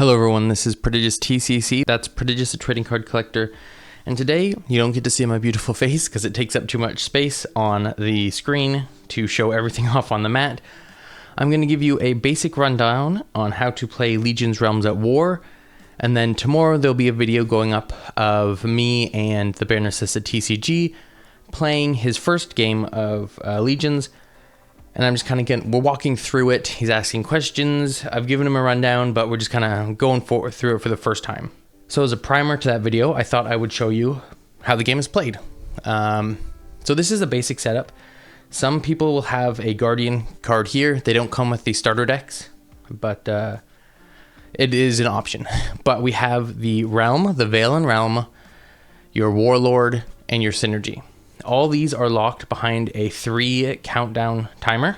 Hello everyone, this is Prodigious TCC, that's Prodigious, a trading card collector, and today you don't get to see my beautiful face because it takes up too much space on the screen to show everything off on the mat. I'm going to give you a basic rundown on how to play Legion's Realms at War, and then tomorrow there'll be a video going up of me and the Bear Narcissa TCG playing his first game of Legions. And I'm just kind of we're walking through it. He's asking questions. I've given him a rundown, but we're just kind of going through it for the first time. So as a primer to that video, I thought I would show you how the game is played. So this is a basic setup. Some people will have a Guardian card here. They don't come with the starter decks, but it is an option. But we have the Realm, the Valen Realm, your Warlord, and your Synergy. All these are locked behind a 3 countdown timer.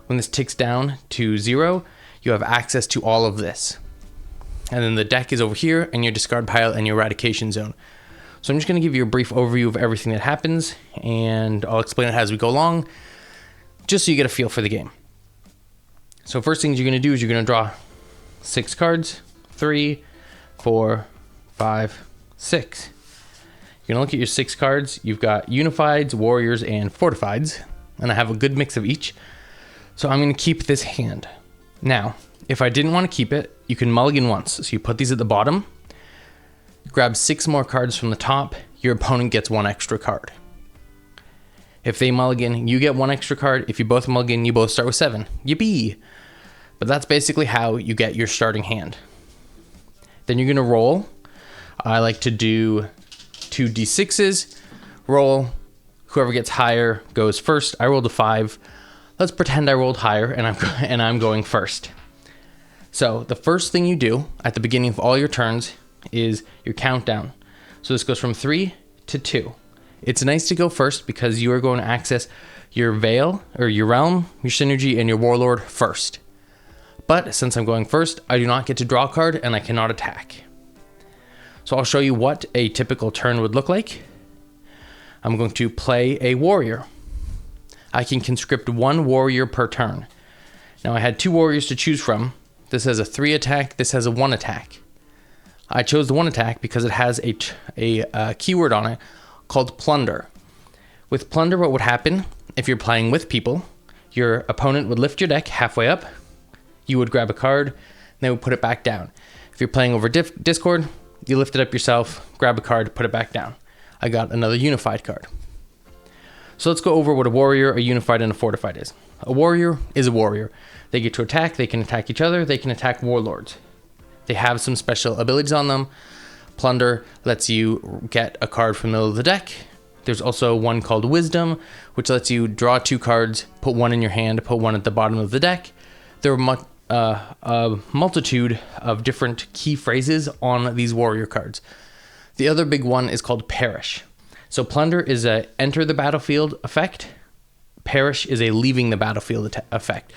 When this ticks down to 0, you have access to all of this. And then the deck is over here, and your discard pile and your eradication zone. So I'm just going to give you a brief overview of everything that happens, and I'll explain it as we go along, just so you get a feel for the game. So first things you're going to do is you're going to draw 6 cards, 3, 4, 5, 6. You're going to look at your 6 cards. You've got Unifieds, Warriors, and Fortifieds, and I have a good mix of each. So I'm going to keep this hand. Now, if I didn't want to keep it, you can mulligan once. So you put these at the bottom, grab 6 more cards from the top, your opponent gets 1 extra card. If they mulligan, you get 1 extra card. If you both mulligan, you both start with 7. Yippee! But that's basically how you get your starting hand. Then you're going to roll. I like to do 2 d6s, roll, whoever gets higher goes first. I rolled a 5. Let's pretend I rolled higher and I'm going first. So the first thing you do at the beginning of all your turns is your countdown. So this goes from 3 to 2. It's nice to go first because you are going to access your Veil, or your Realm, your Synergy, and your Warlord first. But since I'm going first, I do not get to draw a card and I cannot attack. So I'll show you what a typical turn would look like. I'm going to play a warrior. I can conscript 1 warrior per turn. Now I had 2 warriors to choose from. This has a 3 attack, this has a 1 attack. I chose the 1 attack because it has a keyword on it called Plunder. With Plunder, what would happen if you're playing with people, your opponent would lift your deck halfway up, you would grab a card, and they would put it back down. If you're playing over Discord, you lift it up yourself, grab a card, put it back down. I got another unified card. So let's go over what a warrior, a unified, and a fortified is. A warrior is a warrior. They get to attack, they can attack each other, they can attack warlords. They have some special abilities on them. Plunder lets you get a card from the middle of the deck. There's also one called Wisdom, which lets you draw 2 cards, put 1 in your hand, put 1 at the bottom of the deck. There are a multitude of different key phrases on these warrior cards. The other big one is called Perish. So Plunder is a enter the battlefield effect. Perish is a leaving the battlefield effect.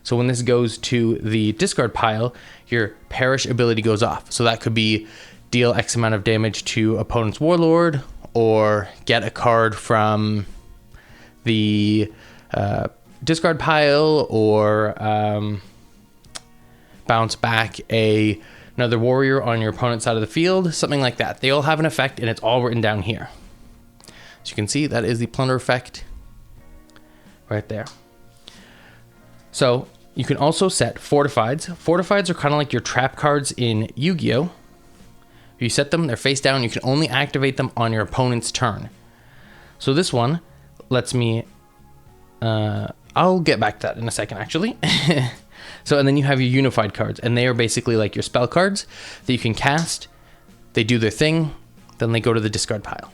So when this goes to the discard pile, your Perish ability goes off. So that could be deal X amount of damage to opponent's warlord, or get a card from the discard pile, or bounce back another warrior on your opponent's side of the field, something like that. They all have an effect, and it's all written down here. So you can see that is the Plunder effect right there. So you can also set Fortifieds. Fortifieds are kind of like your trap cards in Yu-Gi-Oh! If you set them, they're face down. You can only activate them on your opponent's turn. So this one lets me... I'll get back to that in a second, actually. So, and then you have your unified cards, and they are basically like your spell cards that you can cast. They do their thing, then they go to the discard pile.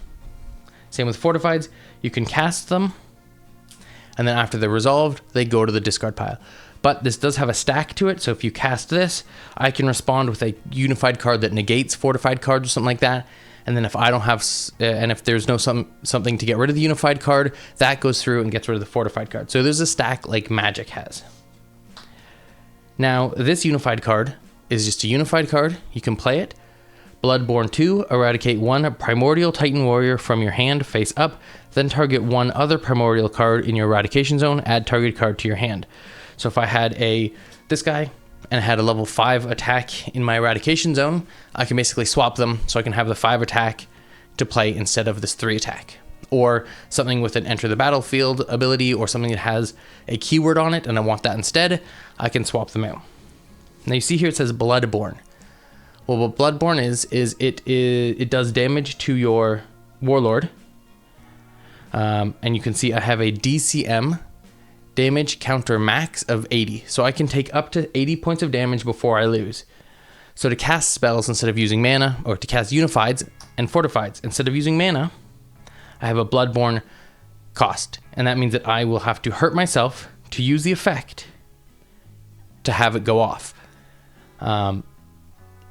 Same with fortifieds. You can cast them, and then after they're resolved, they go to the discard pile. But this does have a stack to it, so if you cast this, I can respond with a unified card that negates fortified cards or something like that. And then if I don't have, and if there's no something to get rid of the unified card, that goes through and gets rid of the fortified card. So there's a stack like Magic has. Now, this unified card is just a unified card. You can play it. Bloodborne 2, eradicate 1 Primordial Titan Warrior from your hand face up, then target 1 other Primordial card in your eradication zone, add target card to your hand. So if I had this guy, and had a level 5 attack in my eradication zone, I can basically swap them so I can have the 5 attack to play instead of this 3 attack. Or something with an enter the battlefield ability or something that has a keyword on it and I want that instead, I can swap them out. Now you see here it says Bloodborne. Well, what Bloodborne is it does damage to your warlord. And you can see I have a DCM damage counter max of 80. So I can take up to 80 points of damage before I lose. So to cast spells instead of using mana, or to cast Unifieds and Fortifieds instead of using mana, I have a Bloodborne cost. And that means that I will have to hurt myself to use the effect to have it go off.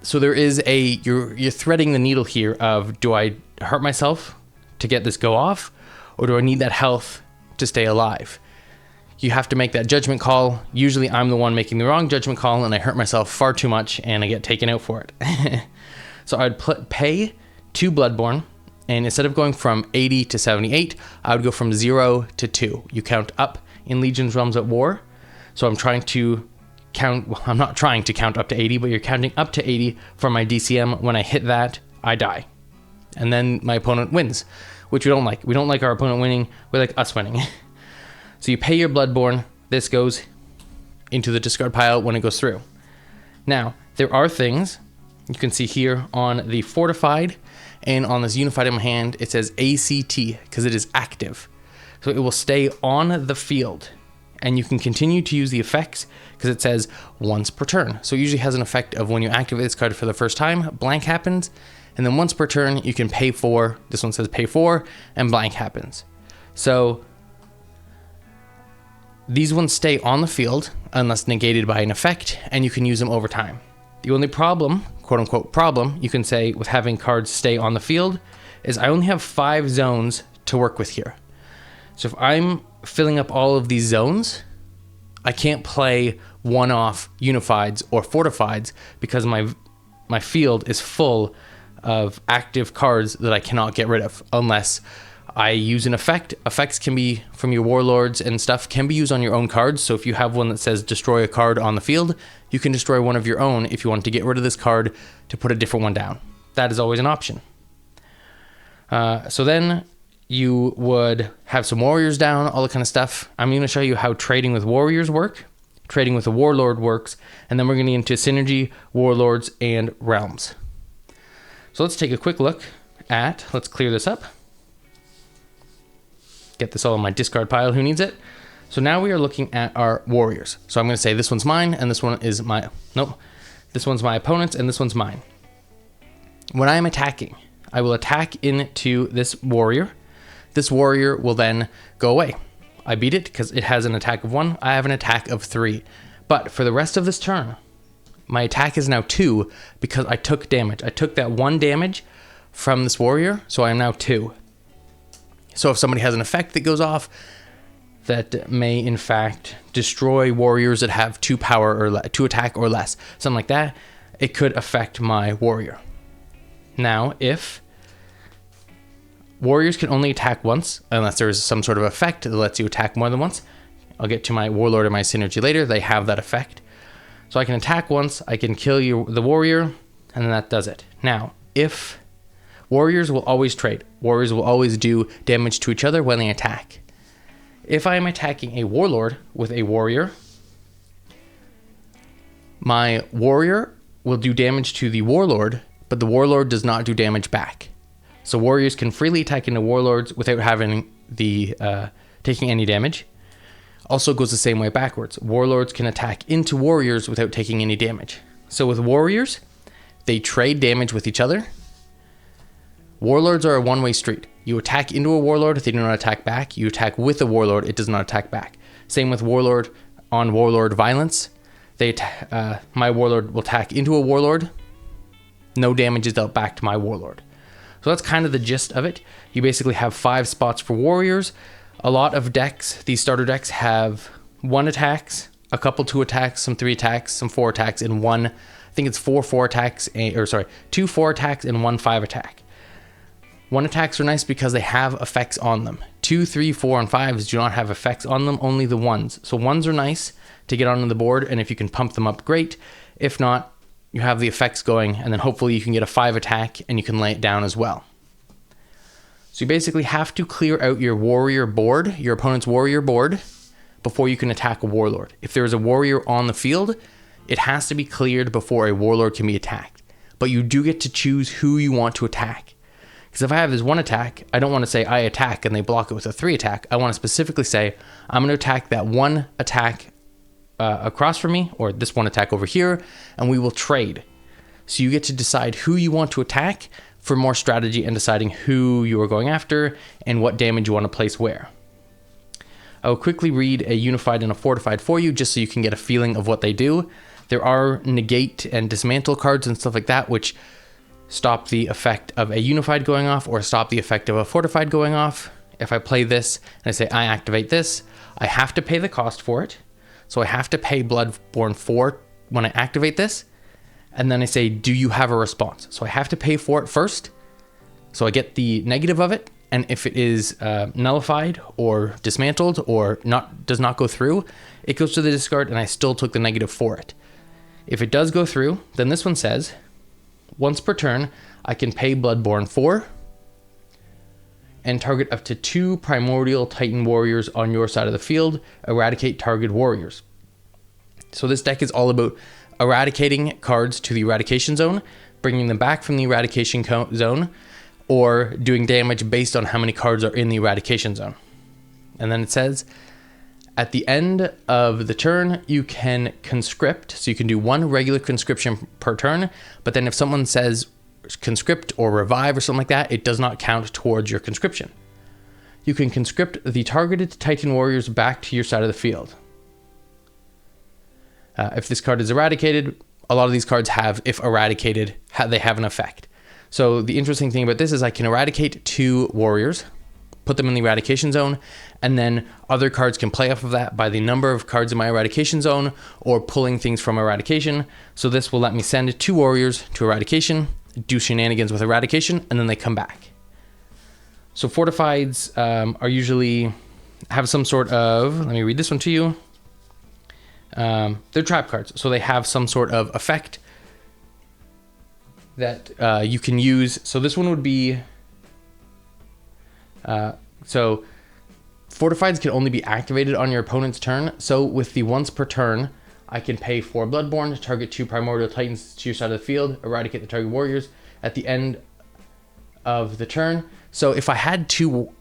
So there is you're threading the needle here of, do I hurt myself to get this go off? Or do I need that health to stay alive? You have to make that judgment call. Usually I'm the one making the wrong judgment call and I hurt myself far too much and I get taken out for it. So I'd pay 2 Bloodborne, and instead of going from 80 to 78, I would go from 0 to 2. You count up in Legion's Realms at War. So I'm trying to count, well, I'm not trying to count up to 80, but you're counting up to 80 for my DCM. When I hit that, I die. And then my opponent wins, which we don't like. We don't like our opponent winning, we like us winning. So you pay your Bloodborne, this goes into the discard pile when it goes through. Now, there are things, you can see here on the Fortified, and on this Unified in my hand, it says ACT, because it is active. So it will stay on the field, and you can continue to use the effects, because it says once per turn. So it usually has an effect of when you activate this card for the first time, blank happens, and then once per turn, you can pay 4, this one says pay 4, and blank happens. So these ones stay on the field, unless negated by an effect, and you can use them over time. The only problem, quote unquote problem, you can say with having cards stay on the field is I only have 5 zones to work with here. So if I'm filling up all of these zones, I can't play one-off Unifieds or Fortifieds because my field is full of active cards that I cannot get rid of unless I use an effect. Effects can be from your warlords and stuff, can be used on your own cards. So if you have one that says destroy a card on the field, you can destroy one of your own if you want to get rid of this card to put a different one down. That is always an option. So then you would have some warriors down, all that kind of stuff. I'm going to show you how trading with warriors work, trading with a warlord works, and then we're going to get into synergy, warlords, and realms. So let's take a quick look at, let's clear this up. Get this all in my discard pile, who needs it? So now we are looking at our warriors. So I'm going to say this one's mine, and this one is this one's my opponent's, and this one's mine. When I am attacking, I will attack into this warrior. This warrior will then go away. I beat it because it has an attack of 1. I have an attack of 3. But for the rest of this turn, my attack is now 2 because I took damage. I took that 1 damage from this warrior, so I am now 2. So if somebody has an effect that goes off that may in fact destroy warriors that have 2 power or 2 attack or less, something like that, it could affect my warrior. Now, if warriors can only attack once, unless there is some sort of effect that lets you attack more than once, I'll get to my warlord and my synergy later, they have that effect. So I can attack once, I can kill the warrior, and then that does it. Now, if warriors will always trade. Warriors will always do damage to each other when they attack. If I am attacking a warlord with a warrior, my warrior will do damage to the warlord, but the warlord does not do damage back. So warriors can freely attack into warlords without having the taking any damage. Also goes the same way backwards. Warlords can attack into warriors without taking any damage. So with warriors, they trade damage with each other. Warlords are a one-way street. You attack into a warlord, they do not attack back. You attack with a warlord, it does not attack back. Same with warlord on warlord violence. My warlord will attack into a warlord. No damage is dealt back to my warlord. So that's kind of the gist of it. You basically have 5 spots for warriors. A lot of decks, these starter decks, have 1 attacks, a couple 2 attacks, some 3 attacks, some 4 attacks, and 1, I think it's 2 4 attacks, and 1 5 attack. 1 attacks are nice because they have effects on them. 2, 3, 4, and 5s do not have effects on them, only the 1s. So 1s are nice to get onto the board, and if you can pump them up, great. If not, you have the effects going, and then hopefully you can get a 5 attack and you can lay it down as well. So you basically have to clear out your warrior board, your opponent's warrior board, before you can attack a warlord. If there is a warrior on the field, it has to be cleared before a warlord can be attacked. But you do get to choose who you want to attack. Because if I have this 1 attack, I don't want to say I attack and they block it with a 3 attack. I want to specifically say I'm going to attack that 1 attack across from me, or this 1 attack over here, and we will trade. So you get to decide who you want to attack for more strategy and deciding who you are going after and what damage you want to place where. I will quickly read a unified and a fortified for you just so you can get a feeling of what they do. There are negate and dismantle cards and stuff like that which stop the effect of a unified going off or stop the effect of a fortified going off. If I play this and I say I activate this, I have to pay the cost for it. So I have to pay Bloodborne 4 when I activate this. And then I say, do you have a response? So I have to pay for it first. So I get the negative of it. And if it is nullified or dismantled or does not go through, it goes to the discard and I still took the negative for it. If it does go through, then this one says, once per turn, I can pay Bloodborne 4 and target up to 2 Primordial Titan warriors on your side of the field, eradicate target warriors. So this deck is all about eradicating cards to the eradication zone, bringing them back from the eradication zone, or doing damage based on how many cards are in the eradication zone. And then it says, at the end of the turn, you can conscript. So you can do 1 regular conscription per turn, but then if someone says conscript or revive or something like that, it does not count towards your conscription. You can conscript the targeted Titan warriors back to your side of the field. If this card is eradicated, a lot of these cards have, if eradicated, they have an effect. So the interesting thing about this is I can eradicate 2 warriors, put them in the eradication zone, and then other cards can play off of that by the number of cards in my eradication zone or pulling things from eradication. So this will let me send 2 warriors to eradication, do shenanigans with eradication, and then they come back. So fortifieds are usually have some sort of, let me read this one to you. They're trap cards, so they have some sort of effect that you can use. So this one would be, so fortifieds can only be activated on your opponent's turn. So with the once per turn, I can pay 4 Bloodborne to target 2 Primordial Titans to your side of the field, eradicate the target warriors at the end of the turn. So if I had 2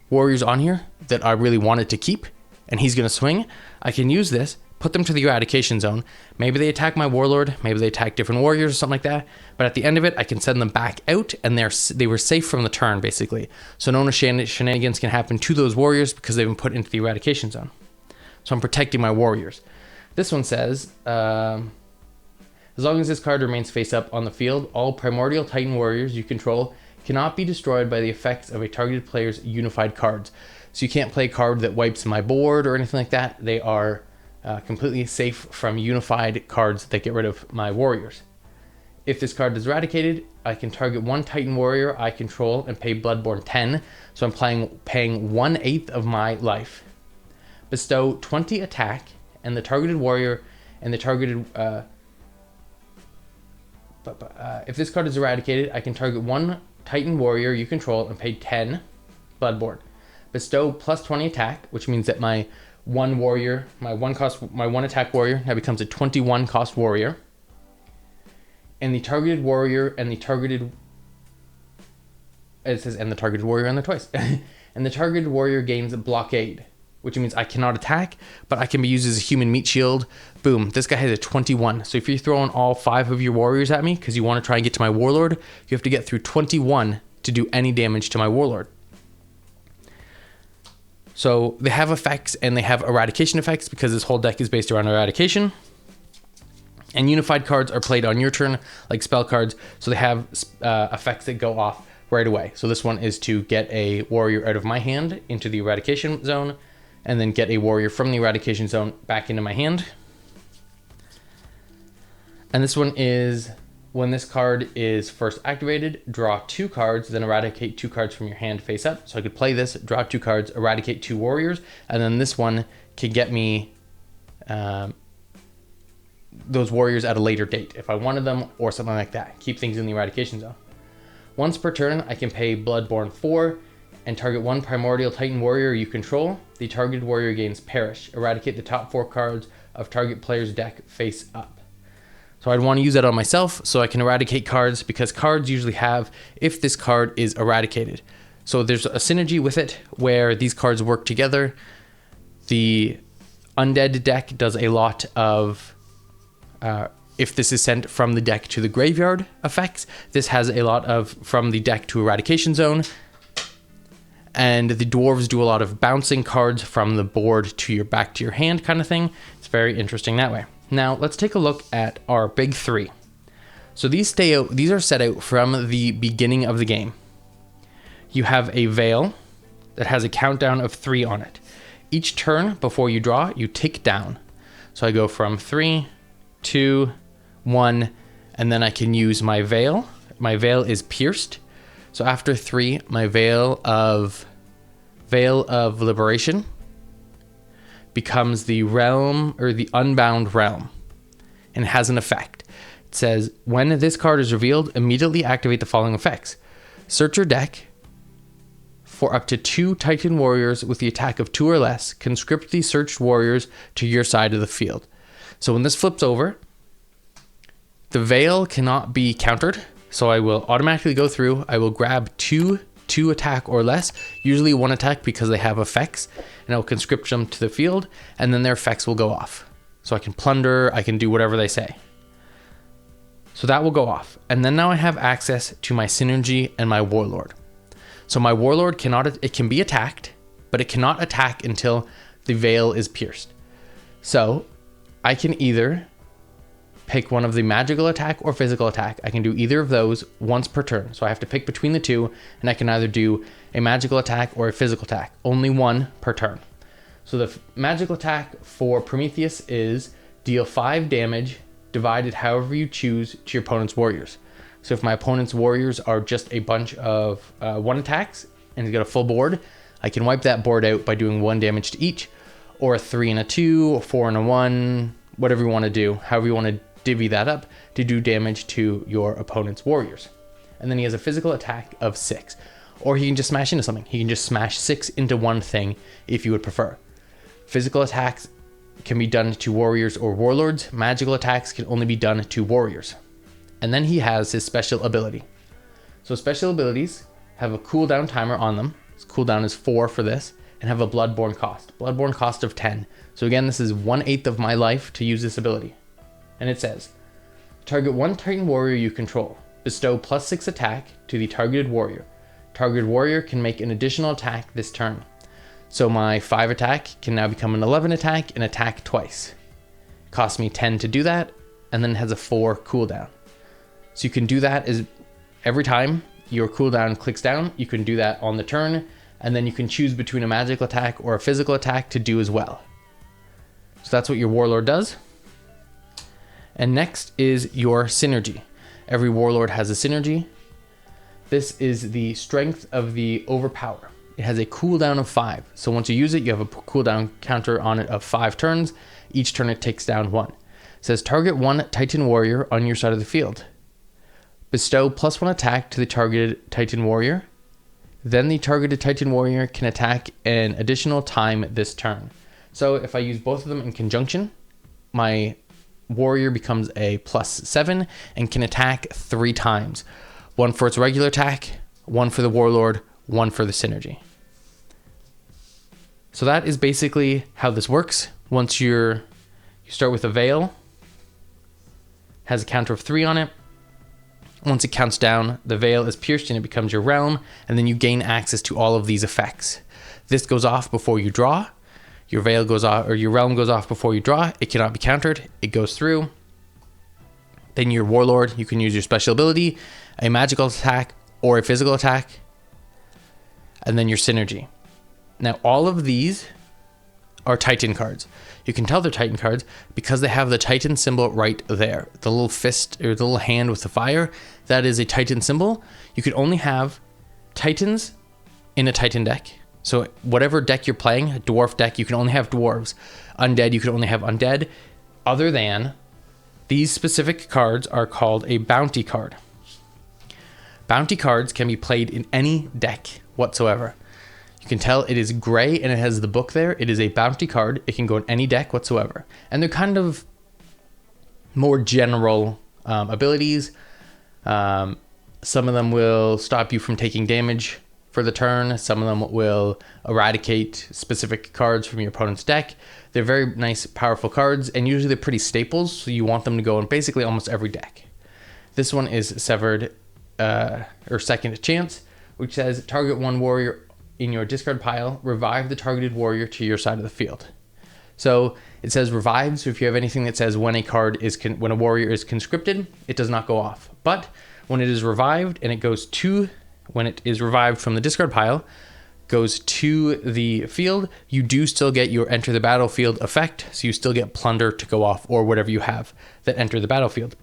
warriors on here that I really wanted to keep, and he's going to swing, I can use this, put them to the eradication zone. Maybe they attack my warlord, maybe they attack different warriors or something like that. But at the end of it, I can send them back out, and they were safe from the turn, basically. So no shenanigans can happen to those warriors because they've been put into the eradication zone. So I'm protecting my warriors. This one says, as long as this card remains face up on the field, all Primordial Titan warriors you control cannot be destroyed by the effects of a targeted player's unified cards. So you can't play a card that wipes my board or anything like that. They are completely safe from unified cards that get rid of my warriors. If this card is eradicated, I can target 1 Titan warrior I control and pay Bloodborne 10. So I'm paying 1/8 of my life. Bestow 20 attack, and the targeted warrior and the targeted... if this card is eradicated, I can target 1 Titan warrior you control and pay 10 Bloodborne. Bestow plus 20 attack, which means that my 1 warrior, my 1 attack warrior now becomes a 21 cost warrior. And the targeted warrior and the targeted, it says, and the targeted warrior on there twice. And the targeted warrior gains blockade, which means I cannot attack, but I can be used as a human meat shield. Boom, this guy has a 21. So if you're throwing all 5 of your warriors at me because you want to try and get to my warlord, you have to get through 21 to do any damage to my warlord. So they have effects and they have eradication effects because this whole deck is based around eradication. And unified cards are played on your turn like spell cards. So they have effects that go off right away. So this one is to get a warrior out of my hand into the eradication zone and then get a warrior from the eradication zone back into my hand. And this one is when this card is first activated, draw 2 cards, then eradicate 2 cards from your hand face up. So I could play this, draw 2 cards, eradicate 2 warriors, and then this one can get me those warriors at a later date if I wanted them, or something like that. Keep things in the eradication zone. Once per turn, I can pay Bloodborne 4 and target one Primordial Titan warrior you control. The targeted warrior gains Perish. Eradicate the top 4 cards of target player's deck face up. So I'd want to use that on myself so I can eradicate cards, because cards usually have if this card is eradicated. So there's a synergy with it where these cards work together. The undead deck does a lot of if this is sent from the deck to the graveyard effects. This has a lot of from the deck to eradication zone. And the dwarves do a lot of bouncing cards from the board to your back to your hand kind of thing. It's very interesting that way. Now let's take a look at our big 3. So these are set out from the beginning of the game. You have a Veil that has a countdown of 3 on it. Each turn before you draw, you tick down. So I go from 3, 2, 1, and then I can use my Veil. My Veil is pierced. So after 3, my Veil of Liberation becomes the Realm, or the Unbound Realm, and it has an effect. It says, when this card is revealed, immediately activate the following effects. Search your deck for up to 2 Titan warriors with the attack of 2 or less. Conscript these searched warriors to your side of the field. So when this flips over, the Veil cannot be countered. So I will automatically go through. I will grab 2 attack or less, usually 1 attack because they have effects, and I'll conscript them to the field, and then their effects will go off. So I can plunder, I can do whatever they say. So that will go off. And then now I have access to my synergy and my warlord. So my warlord it can be attacked, but it cannot attack until the Veil is pierced. So I can either pick one of the magical attack or physical attack. I can do either of those once per turn. So I have to pick between the 2, and I can either do a magical attack or a physical attack. Only 1 per turn. So the magical attack for Prometheus is deal 5 damage divided however you choose to your opponent's warriors. So if my opponent's warriors are just a bunch of 1 attacks and he's got a full board, I can wipe that board out by doing 1 damage to each, or a 3 and a 2, or 4 and a 1, whatever you want to do, however you want to divvy that up to do damage to your opponent's warriors. And then he has a physical attack of 6, or he can just smash into something. He can just smash 6 into one thing if you would prefer. Physical attacks can be done to warriors or warlords. Magical attacks can only be done to warriors. And then he has his special ability. So special abilities have a cooldown timer on them. His cooldown is 4 for this, and have a Bloodborne cost. Bloodborne cost of 10. So again, this is 1/8 of my life to use this ability. And it says, target 1 Titan warrior you control. Bestow +6 attack to the targeted warrior. Targeted warrior can make an additional attack this turn. So my 5 attack can now become an 11 attack and attack twice. It costs me 10 to do that, and then it has a 4 cooldown. So you can do that every time your cooldown clicks down, you can do that on the turn, and then you can choose between a magical attack or a physical attack to do as well. So that's what your warlord does. And next is your synergy. Every warlord has a synergy. This is the strength of the overpower. It has a cooldown of 5. So once you use it, you have a cooldown counter on it of 5 turns. Each turn it takes down 1. It says target 1 Titan warrior on your side of the field. Bestow +1 attack to the targeted Titan warrior. Then the targeted Titan warrior can attack an additional time this turn. So if I use both of them in conjunction, my warrior becomes a +7 and can attack 3 times. 1 for its regular attack, 1 for the warlord, 1 for the synergy. So that is basically how this works. Once you start with a Veil, has a counter of 3 on it. Once it counts down, the Veil is pierced and it becomes your realm, and then you gain access to all of these effects. This goes off before you draw. Your Veil goes off, or your realm goes off before you draw. It cannot be countered. It goes through. Then your warlord, you can use your special ability, a magical attack, or a physical attack. And then your synergy. Now all of these are Titan cards. You can tell they're Titan cards because they have the Titan symbol right there. The little fist, or the little hand with the fire, that is a Titan symbol. You could only have Titans in a Titan deck, So whatever deck you're playing, a dwarf deck, you can only have dwarves. Undead, you can only have undead. Other than these specific cards are called a bounty card. Bounty cards can be played in any deck whatsoever. You can tell it is gray and it has the book there. It is a bounty card. It can go in any deck whatsoever. And they're kind of more general abilities. Some of them will stop you from taking damage for the turn. Some of them will eradicate specific cards from your opponent's deck. They're very nice, powerful cards, and usually they're pretty staples, so you want them to go in basically almost every deck. This one is Severed, or Second Chance, which says target one warrior in your discard pile, revive the targeted warrior to your side of the field. So it says revive, so if you have anything that says when a warrior is conscripted, it does not go off. But when it is revived and it goes to, when it is revived from the discard pile, goes to the field, you do still get your enter the battlefield effect, so you still get plunder to go off or whatever you have that enter the battlefield.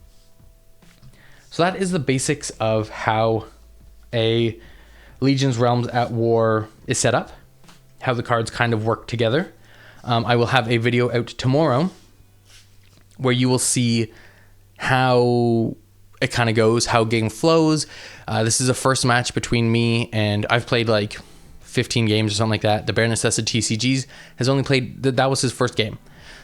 So that is the basics of how a Legion's Realms at War is set up, how the cards kind of work together. I will have a video out tomorrow where you will see how it kind of goes, how game flows. This is a first match between me, and I've played like 15 games or something like that. The Bare Necessity TCGs has only played, that was his first game.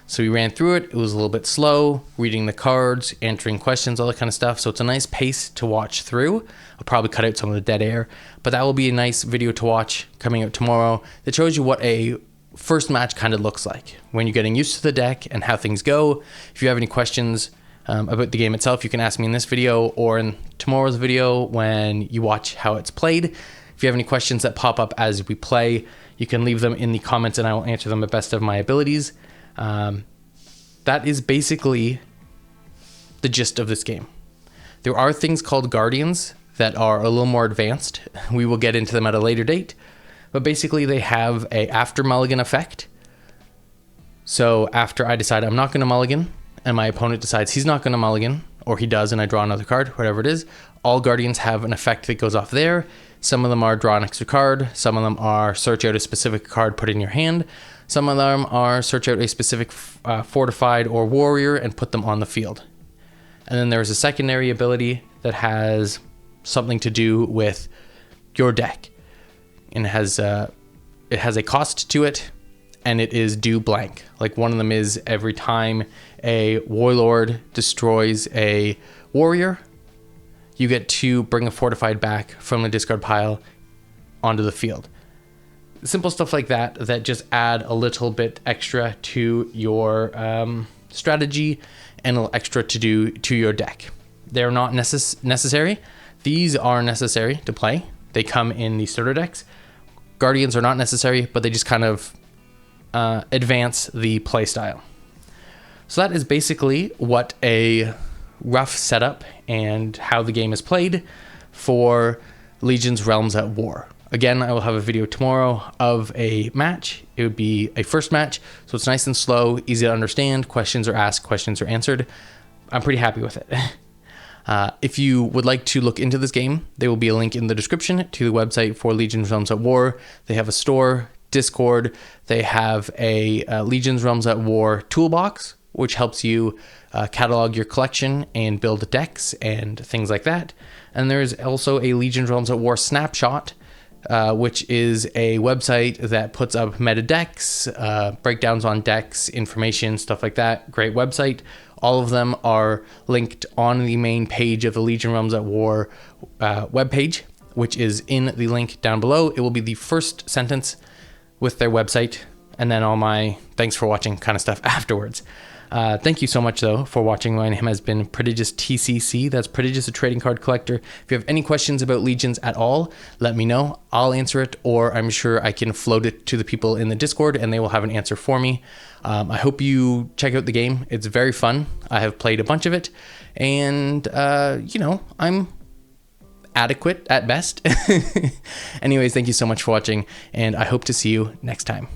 So we ran through it. It was a little bit slow, reading the cards, answering questions, all that kind of stuff. So it's a nice pace to watch through. I'll probably cut out some of the dead air, but that will be a nice video to watch coming out tomorrow that shows you what a first match kind of looks like when you're getting used to the deck and how things go. If you have any questions about the game itself, you can ask me in this video or in tomorrow's video when you watch how it's played. If you have any questions that pop up as we play, you can leave them in the comments and I will answer them the best of my abilities. That is basically the gist of this game. There are things called Guardians that are a little more advanced. We will get into them at a later date, but basically they have a after mulligan effect. So after I decide I'm not going to mulligan and my opponent decides he's not going to mulligan, or he does and I draw another card, whatever it is, all Guardians have an effect that goes off there. Some of them are draw an extra card. Some of them are search out a specific card, put it in your hand. Some of them are search out a specific fortified or warrior and put them on the field. And then there's a secondary ability that has something to do with your deck. And it has a cost to it, and it is do blank. Like one of them is every time a warlord destroys a warrior, you get to bring a fortified back from the discard pile onto the field. Simple stuff like that that just add a little bit extra to your strategy and a little extra to do to your deck. They're not necessary. These are necessary to play. They come in the starter decks. Guardians are not necessary, but they just kind of advance the play style. So that is basically what a rough setup and how the game is played for Legion's Realms at War. Again, I will have a video tomorrow of a match. It would be a first match, so it's nice and slow, easy to understand. Questions are asked, questions are answered. I'm pretty happy with it. If you would like to look into this game, there will be a link in the description to the website for Legion's Realms at War. They have a store, Discord. They have a Legion's Realms at War toolbox, which helps you catalog your collection and build decks and things like that. And there's also a Legion's Realms at War snapshot, which is a website that puts up meta decks, breakdowns on decks, information, stuff like that. Great website. All of them are linked on the main page of the Legion Realms at War webpage, which is in the link down below. It will be the first sentence with their website, and then all my thanks for watching kind of stuff afterwards. Thank you so much, though, for watching. My name has been Prodigious TCC. That's Prodigious, a trading card collector. If you have any questions about Legions at all, let me know. I'll answer it, or I'm sure I can float it to the people in the Discord, and they will have an answer for me. I hope you check out the game. It's very fun. I have played a bunch of it, and, I'm adequate at best. Anyways, thank you so much for watching, and I hope to see you next time.